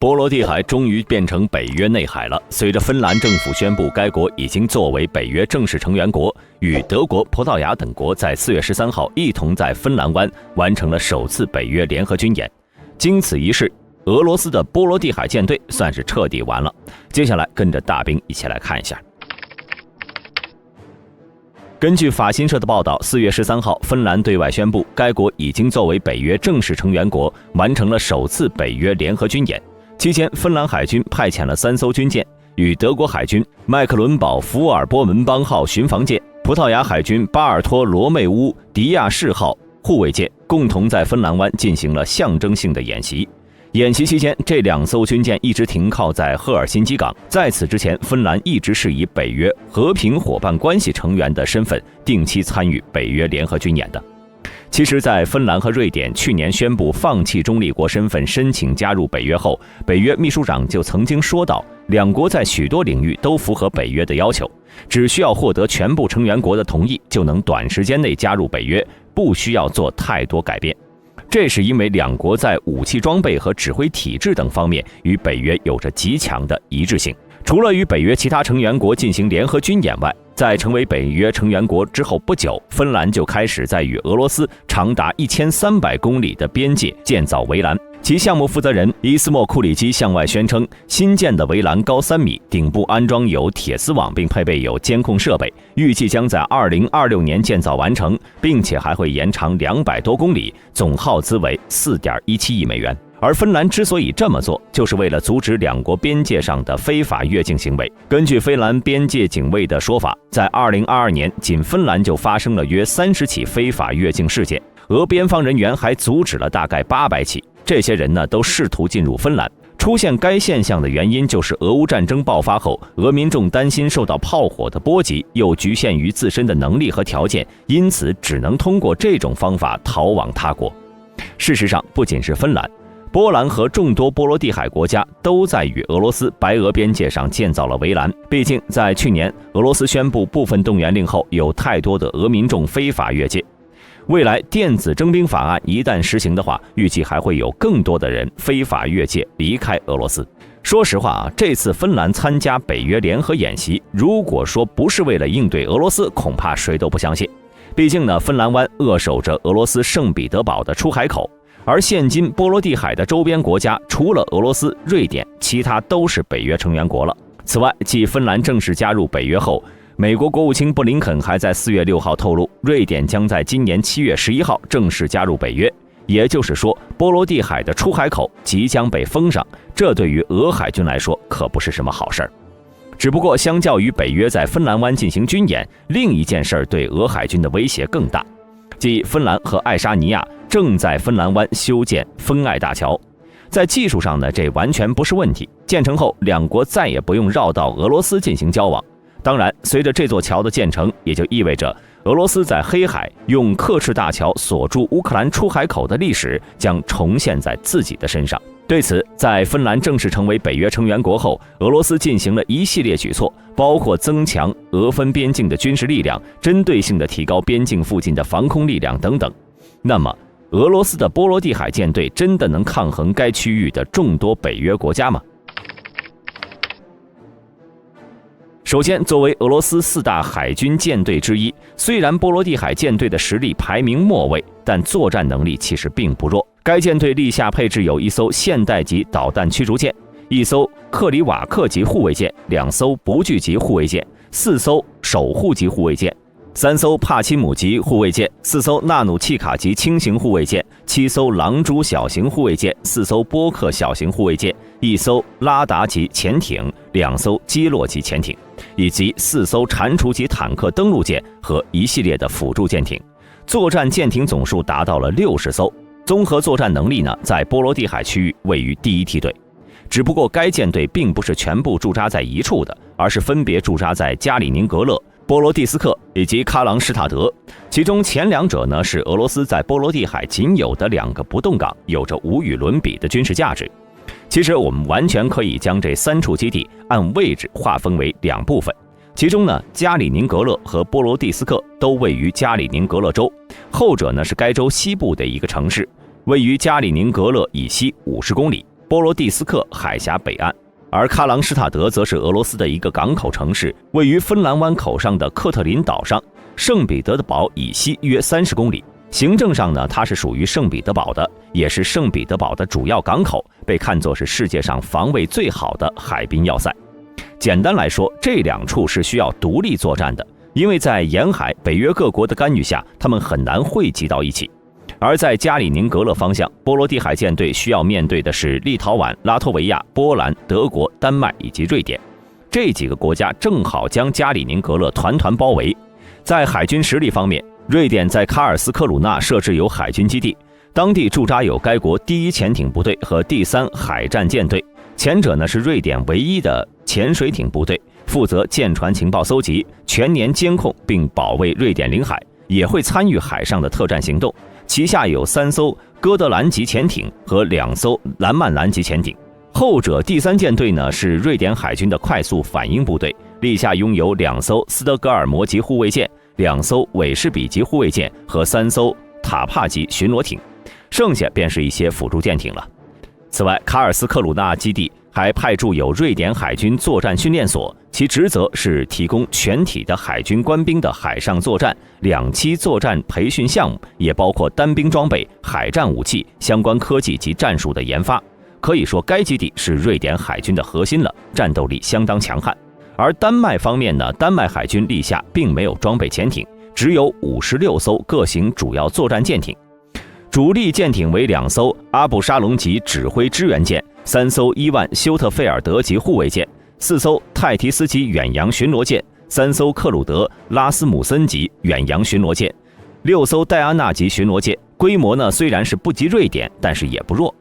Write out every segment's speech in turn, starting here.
波罗的海终于变成北约内海了。随着芬兰政府宣布该国已经作为北约正式成员国，与德国、葡萄牙等国在4月13号一同在芬兰湾完成了首次北约联合军演。经此一事，俄罗斯的波罗的海舰队算是彻底完了。接下来跟着大兵一起来看一下。根据法新社的报道，4月13号，芬兰对外宣布，该国已经作为北约正式成员国，完成了首次北约联合军演。期间，芬兰海军派遣了3艘军舰，与德国海军麦克伦堡福尔波门邦号巡防舰、葡萄牙海军巴尔托罗梅乌迪亚士号护卫舰共同在芬兰湾进行了象征性的演习。演习期间，这2艘军舰一直停靠在赫尔辛基港。在此之前，芬兰一直是以北约和平伙伴关系成员的身份定期参与北约联合军演的。其实，在芬兰和瑞典去年宣布放弃中立国身份申请加入北约后，北约秘书长就曾经说到，2国在许多领域都符合北约的要求，只需要获得全部成员国的同意，就能短时间内加入北约，不需要做太多改变。这是因为2国在武器装备和指挥体制等方面与北约有着极强的一致性。除了与北约其他成员国进行联合军演外，在成为北约成员国之后不久，芬兰就开始在与俄罗斯长达1300公里的边界建造围栏。其项目负责人伊斯莫库里基向外宣称，新建的围栏高3米，顶部安装有铁丝网，并配备有监控设备，预计将在2026年建造完成，并且还会延长200多公里，总耗资为4.17亿美元。而芬兰之所以这么做，就是为了阻止2国边界上的非法越境行为。根据芬兰边界警卫的说法，在2022年，仅芬兰就发生了约30起非法越境事件，俄边防人员还阻止了大概800起。这些人呢，都试图进入芬兰。出现该现象的原因就是俄乌战争爆发后，俄民众担心受到炮火的波及，又局限于自身的能力和条件，因此只能通过这种方法逃往他国。事实上，不仅是芬兰，波兰和众多波罗的海国家都在与俄罗斯白俄边界上建造了围栏。毕竟，在去年俄罗斯宣布部分动员令后，有太多的俄民众非法越界。未来电子征兵法案一旦实行的话，预计还会有更多的人非法越界离开俄罗斯。说实话这次芬兰参加北约联合演习，如果说不是为了应对俄罗斯，恐怕谁都不相信。毕竟呢，芬兰湾扼守着俄罗斯圣彼得堡的出海口，而现今波罗的海的周边国家除了俄罗斯、瑞典，其他都是北约成员国了。此外，继芬兰正式加入北约后，美国国务卿布林肯还在4月6号透露，瑞典将在今年7月11号正式加入北约。也就是说，波罗的海的出海口即将被封上，这对于俄海军来说可不是什么好事儿。只不过，相较于北约在芬兰湾进行军演，另一件事对俄海军的威胁更大，即芬兰和爱沙尼亚正在芬兰湾修建芬爱大桥。在技术上呢，这完全不是问题。建成后，2国再也不用绕到俄罗斯进行交往。当然，随着这座桥的建成，也就意味着俄罗斯在黑海用刻赤大桥锁住乌克兰出海口的历史将重现在自己的身上。对此，在芬兰正式成为北约成员国后，俄罗斯进行了一系列举措，包括增强俄芬边境的军事力量，针对性地提高边境附近的防空力量等等。那么，俄罗斯的波罗的海舰队真的能抗衡该区域的众多北约国家吗？首先，作为俄罗斯4大海军舰队之一，虽然波罗的海舰队的实力排名末位，但作战能力其实并不弱。该舰队立下配置有1艘现代级导弹驱逐舰、1艘克里瓦克级护卫舰、2艘不惧级护卫舰、4艘守护级护卫舰、3艘帕钦姆级护卫舰、4艘纳努契卡级轻型护卫舰、7艘狼蛛小型护卫舰、4艘波克小型护卫舰、1艘拉达级潜艇、2艘基洛级潜艇，以及4艘蟾蜍级坦克登陆舰和一系列的辅助舰艇。作战舰艇总数达到了60艘，综合作战能力呢，在波罗的海区域位于第1梯队。只不过该舰队并不是全部驻扎在一处的，而是分别驻扎在加里宁格勒、波罗的斯克以及喀朗施塔德。其中前2者呢，是俄罗斯在波罗的海仅有的2个不动港，有着无与伦比的军事价值。其实我们完全可以将这3处基地按位置划分为2部分，其中呢，加里宁格勒和波罗的斯克都位于加里宁格勒州，后者呢是该州西部的一个城市，位于加里宁格勒以西50公里。波罗的斯克海峡北岸，而喀朗施塔德则是俄罗斯的一个港口城市，位于芬兰湾口上的克特林岛上，圣彼得堡以西约30公里。行政上呢，它是属于圣彼得堡的，也是圣彼得堡的主要港口，被看作是世界上防卫最好的海滨要塞。简单来说，这两处是需要独立作战的，因为在沿海北约各国的干预下，他们很难汇集到一起。而在加里宁格勒方向，波罗的海舰队需要面对的是立陶宛、拉脱维亚、波兰、德国、丹麦以及瑞典，这几个国家正好将加里宁格勒团团包围。在海军实力方面，瑞典在卡尔斯克鲁纳设置有海军基地，当地驻扎有该国第1潜艇部队和第3海战舰队，前者呢是瑞典唯一的潜水艇部队，负责舰船情报搜集，全年监控并保卫瑞典领海，也会参与海上的特战行动。旗下有3艘哥德兰级潜艇和2艘兰曼兰级潜艇，后者第3舰队呢是瑞典海军的快速反应部队，立下拥有2艘斯德哥尔摩级护卫舰、2艘韦士比级护卫舰和3艘塔帕级巡逻艇，剩下便是一些辅助舰艇了。此外，卡尔斯克鲁纳基地还派驻有瑞典海军作战训练所，其职责是提供全体的海军官兵的海上作战、2栖作战培训项目，也包括单兵装备、海战武器、相关科技及战术的研发。可以说，该基地是瑞典海军的核心了，战斗力相当强悍。而丹麦方面呢，丹麦海军立夏并没有装备潜艇，只有56艘各型主要作战舰艇。主力舰艇为2艘阿布沙隆级指挥支援舰、3艘伊万休特费尔德级护卫舰、4艘泰提斯级远洋巡逻舰、3艘克鲁德拉斯姆森级远洋巡逻舰、6艘戴安娜级巡逻舰。规模呢虽然是不及瑞典，但是也不弱。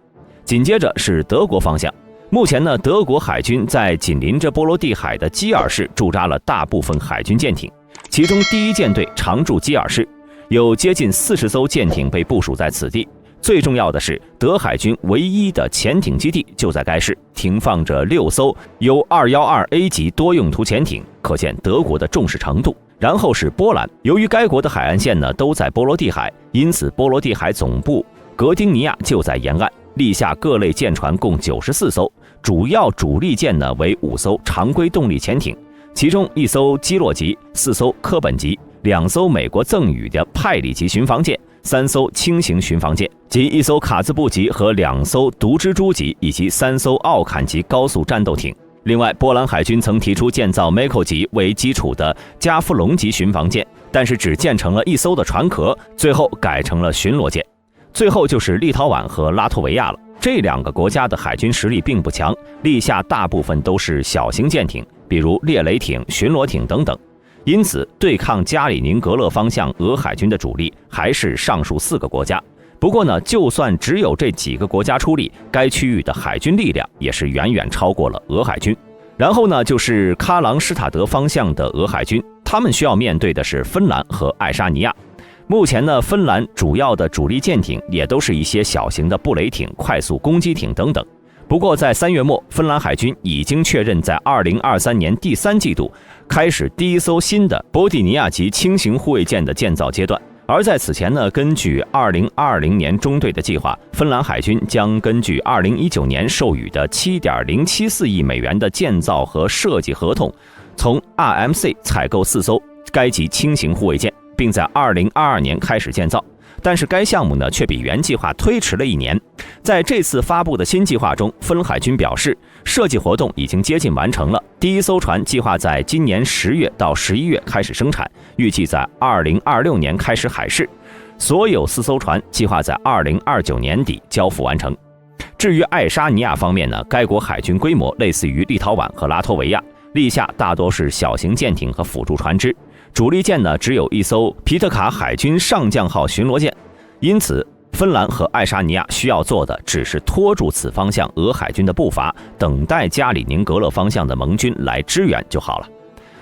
紧接着是德国方向，目前呢，德国海军在紧邻着波罗的海的基尔市驻扎了大部分海军舰艇，其中第1舰队常驻基尔市，有接近40艘舰艇被部署在此地。最重要的是，德海军唯一的潜艇基地就在该市，停放着6艘U212A 级多用途潜艇，可见德国的重视程度。然后是波兰，由于该国的海岸线呢都在波罗的海，因此波罗的海总部格丁尼亚就在沿岸，立下各类舰船共94艘，主力舰呢为5艘常规动力潜艇，其中1艘基洛级、4艘科本级、2艘美国赠予的派里级巡防舰、3艘轻型巡防舰及1艘卡兹布级和2艘毒蜘蛛级以及3艘奥坎级高速战斗艇。另外，波兰海军曾提出建造 Mako 级为基础的加夫龙级巡防舰，但是只建成了1艘的船壳，最后改成了巡逻舰。最后就是立陶宛和拉脱维亚了，这2个国家的海军实力并不强，立下大部分都是小型舰艇，比如猎雷艇、巡逻艇等等。因此，对抗加里宁格勒方向俄海军的主力还是上述4个国家。不过呢，就算只有这几个国家出力，该区域的海军力量也是远远超过了俄海军。然后呢，就是喀朗施塔德方向的俄海军，他们需要面对的是芬兰和爱沙尼亚。目前呢，芬兰主要的主力舰艇也都是一些小型的布雷艇、快速攻击艇等等。不过在3月末，芬兰海军已经确认在2023年第3季度开始第1艘新的波蒂尼亚级轻型护卫舰的建造阶段。而在此前呢，根据2020年中队的计划，芬兰海军将根据2019年授予的7.074亿美元的建造和设计合同，从 RMC 采购4艘该级轻型护卫舰，并在2022年开始建造。但是该项目呢，却比原计划推迟了1年。在这次发布的新计划中，芬海军表示，设计活动已经接近完成了。第1艘船计划在今年10月到11月开始生产，预计在2026年开始海试。所有4艘船计划在2029年底交付完成。至于爱沙尼亚方面呢，该国海军规模类似于立陶宛和拉脱维亚，立下大多是小型舰艇和辅助船只。主力舰呢，只有1艘皮特卡海军上将号巡逻舰，因此芬兰和爱沙尼亚需要做的只是拖住此方向俄海军的步伐，等待加里宁格勒方向的盟军来支援就好了。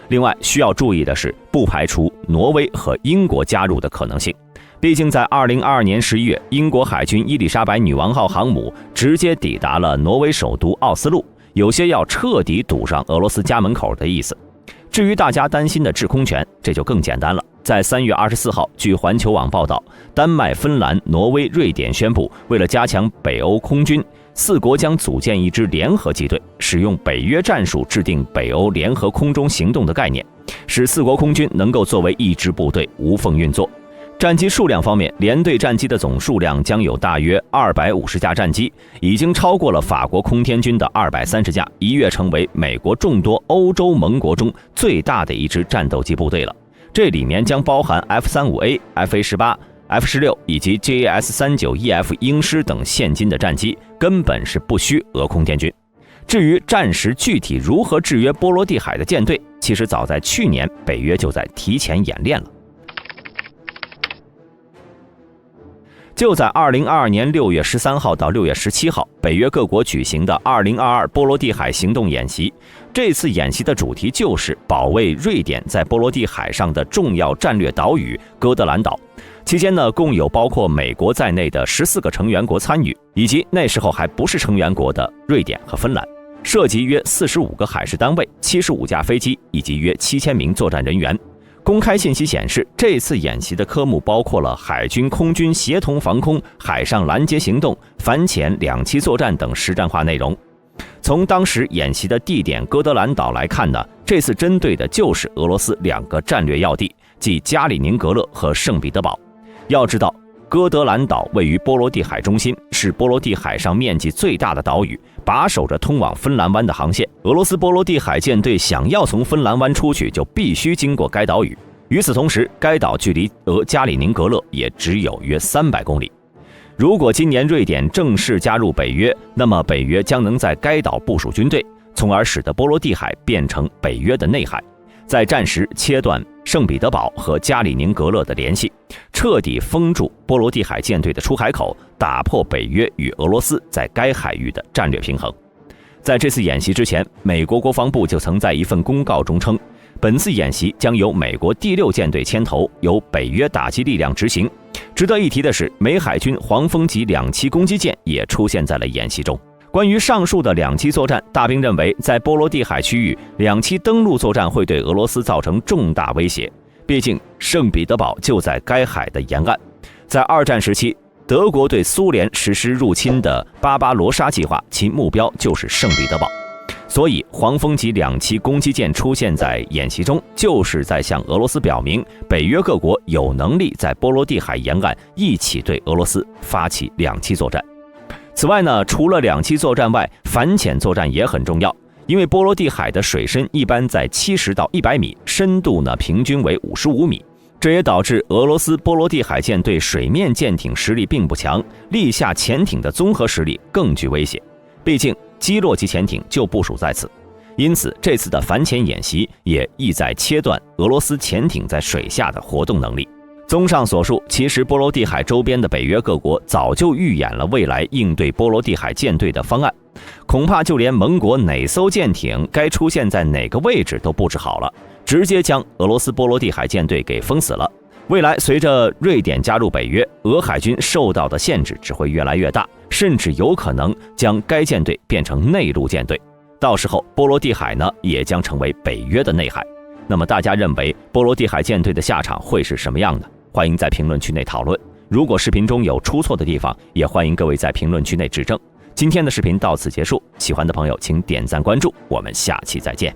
另外需要注意的是，不排除挪威和英国加入的可能性。毕竟在2022年11月，英国海军伊丽莎白女王号航母直接抵达了挪威首都奥斯陆，有些要彻底堵上俄罗斯家门口的意思。至于大家担心的制空权，这就更简单了。在3月24号，据环球网报道，丹麦、芬兰、挪威、瑞典宣布，为了加强北欧空军， 4国将组建一支联合机队，使用北约战术制定北欧联合空中行动的概念，使4国空军能够作为一支部队无缝运作。战机数量方面，联队战机的总数量将有大约250架战机，已经超过了法国空天军的230架，一跃成为美国众多欧洲盟国中最大的一支战斗机部队了。这里面将包含 F-35A、F-18、F-16以及 JAS-39EF 鹰狮等现今的战机，根本是不虚俄空天军。至于战时具体如何制约波罗的海的舰队，其实早在去年北约就在提前演练了。就在2022年6月13号到6月17号，北约各国举行的2022波罗的海行动演习。这次演习的主题就是保卫瑞典在波罗的海上的重要战略岛屿哥德兰岛。期间呢，共有包括美国在内的14个成员国参与，以及那时候还不是成员国的瑞典和芬兰，涉及约45个海事单位、75架飞机以及约7000名作战人员。公开信息显示，这次演习的科目包括了海军、空军协同防空、海上拦截行动、反潜、两栖作战等实战化内容。从当时演习的地点哥德兰岛来看呢，这次针对的就是俄罗斯2个战略要地，即加里宁格勒和圣彼得堡。要知道，哥德兰岛位于波罗的海中心，是波罗的海上面积最大的岛屿，把守着通往芬兰湾的航线。俄罗斯波罗的海舰队想要从芬兰湾出去，就必须经过该岛屿。与此同时，该岛距离加里宁格勒也只有约300公里。如果今年瑞典正式加入北约，那么北约将能在该岛部署军队，从而使得波罗的海变成北约的内海，在战时切断圣彼得堡和加里宁格勒的联系，彻底封住波罗的海舰队的出海口，打破北约与俄罗斯在该海域的战略平衡。在这次演习之前，美国国防部就曾在一份公告中称，本次演习将由美国第6舰队牵头，由北约打击力量执行。值得一提的是，美海军黄蜂级2栖攻击舰也出现在了演习中。关于上述的2栖作战，大兵认为，在波罗的海区域2栖登陆作战会对俄罗斯造成重大威胁，毕竟圣彼得堡就在该海的沿岸。在2战时期，德国对苏联实施入侵的巴巴罗莎计划，其目标就是圣彼得堡。所以黄蜂级2栖攻击舰出现在演习中，就是在向俄罗斯表明，北约各国有能力在波罗的海沿岸一起对俄罗斯发起2栖作战。此外呢，除了2栖作战外，反潜作战也很重要，因为波罗的海的水深一般在70到100米，深度呢平均为55米。这也导致俄罗斯波罗的海舰对水面舰艇实力并不强，立下潜艇的综合实力更具威胁。毕竟基洛级潜艇就部署在此，因此这次的反潜演习也意在切断俄罗斯潜艇在水下的活动能力。综上所述，其实波罗的海周边的北约各国早就预演了未来应对波罗的海舰队的方案，恐怕就连盟国哪艘舰艇该出现在哪个位置都布置好了，直接将俄罗斯波罗的海舰队给封死了。未来随着瑞典加入北约，俄海军受到的限制只会越来越大，甚至有可能将该舰队变成内陆舰队。到时候波罗的海呢，也将成为北约的内海。那么大家认为波罗的海舰队的下场会是什么样的？欢迎在评论区内讨论。如果视频中有出错的地方，也欢迎各位在评论区内指正。今天的视频到此结束，喜欢的朋友请点赞关注，我们下期再见。